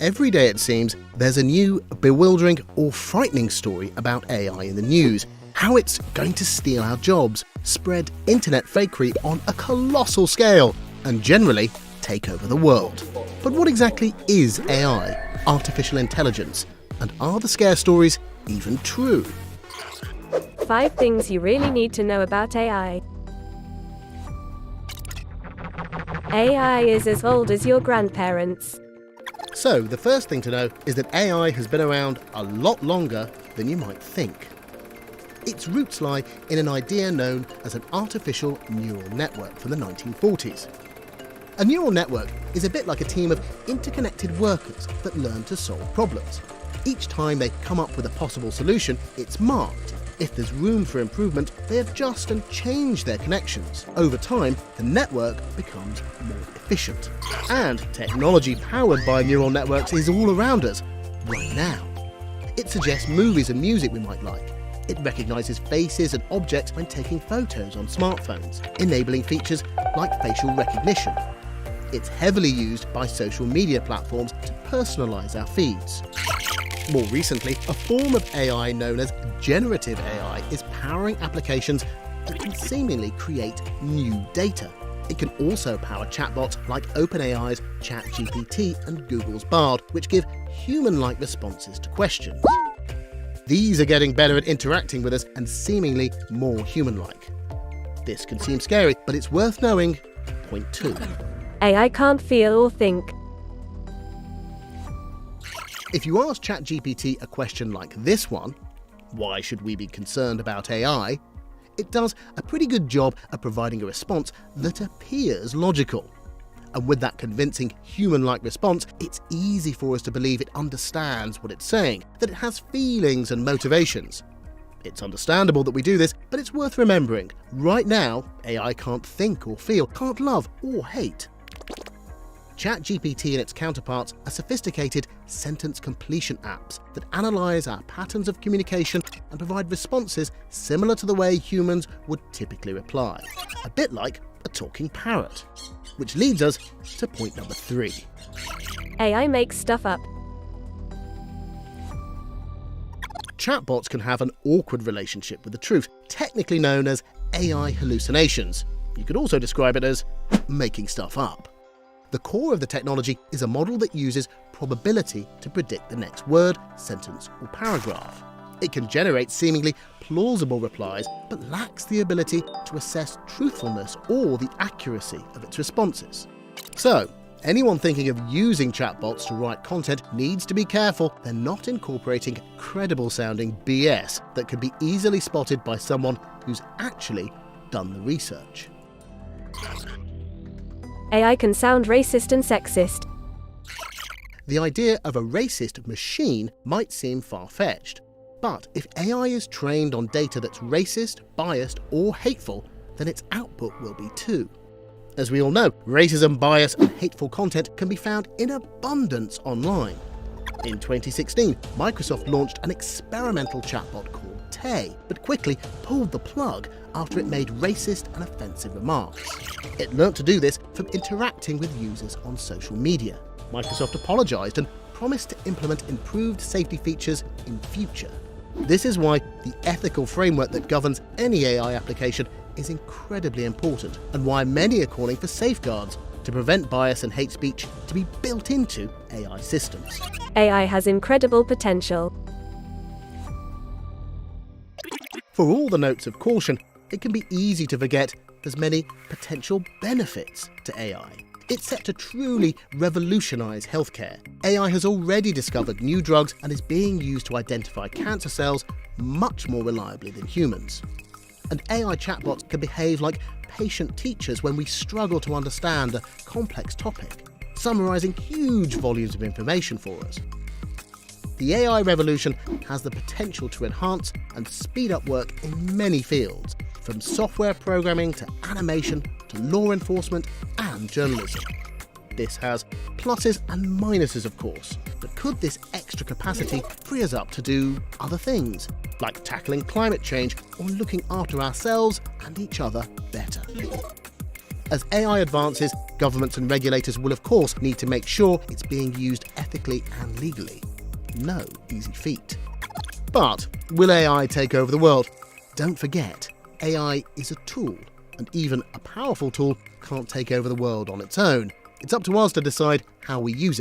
Every day, it seems, there's a new, bewildering or frightening story about AI in the news. How it's going to steal our jobs, spread internet fakery on a colossal scale, and generally take over the world. But what exactly is AI, artificial intelligence? And are the scare stories even true? 5 things you really need to know about AI. AI is as old as your grandparents. So, the first thing to know is that AI has been around a lot longer than you might think. Its roots lie in an idea known as an artificial neural network from the 1940s. A neural network is a bit like a team of interconnected workers that learn to solve problems. Each time they come up with a possible solution, it's marked. If there's room for improvement, they adjust and change their connections. Over time, the network becomes more efficient. And technology powered by neural networks is all around us, right now. It suggests movies and music we might like. It recognises faces and objects when taking photos on smartphones, enabling features like facial recognition. It's heavily used by social media platforms to personalise our feeds. More recently, a form of AI known as generative AI is powering applications that can seemingly create new data. It can also power chatbots like OpenAI's ChatGPT and Google's Bard, which give human-like responses to questions. These are getting better at interacting with us and seemingly more human-like. This can seem scary, but it's worth knowing. Point 2. AI can't feel or think. If you ask ChatGPT a question like this one, why should we be concerned about AI? It does a pretty good job of providing a response that appears logical. And with that convincing human-like response, it's easy for us to believe it understands what it's saying, that it has feelings and motivations. It's understandable that we do this, but it's worth remembering. Right now, AI can't think or feel, can't love or hate. ChatGPT and its counterparts are sophisticated sentence completion apps that analyse our patterns of communication and provide responses similar to the way humans would typically reply. A bit like a talking parrot. Which leads us to point number 3. AI makes stuff up. Chatbots can have an awkward relationship with the truth, technically known as AI hallucinations. You could also describe it as making stuff up. The core of the technology is a model that uses probability to predict the next word, sentence, or paragraph. It can generate seemingly plausible replies, but lacks the ability to assess truthfulness or the accuracy of its responses. So, anyone thinking of using chatbots to write content needs to be careful they're not incorporating credible-sounding BS that can be easily spotted by someone who's actually done the research. AI can sound racist and sexist. The idea of a racist machine might seem far-fetched, but if AI is trained on data that's racist, biased, or hateful, then its output will be too. As we all know, racism, bias, and hateful content can be found in abundance online. In 2016, Microsoft launched an experimental chatbot called Tay, but quickly pulled the plug after it made racist and offensive remarks. It learnt to do this from interacting with users on social media. Microsoft apologised and promised to implement improved safety features in future. This is why the ethical framework that governs any AI application is incredibly important, and why many are calling for safeguards to prevent bias and hate speech to be built into AI systems. AI has incredible potential. For all the notes of caution, it can be easy to forget there's many potential benefits to AI. It's set to truly revolutionise healthcare. AI has already discovered new drugs and is being used to identify cancer cells much more reliably than humans. And AI chatbots can behave like patient teachers when we struggle to understand a complex topic, summarising huge volumes of information for us. The AI revolution has the potential to enhance and speed up work in many fields, from software programming to animation to law enforcement and journalism. This has pluses and minuses, of course, but could this extra capacity free us up to do other things, like tackling climate change or looking after ourselves and each other better? As AI advances, governments and regulators will of course need to make sure it's being used ethically and legally. No easy feat. But will AI take over the world? Don't forget, AI is a tool, and even a powerful tool can't take over the world on its own. It's up to us to decide how we use it.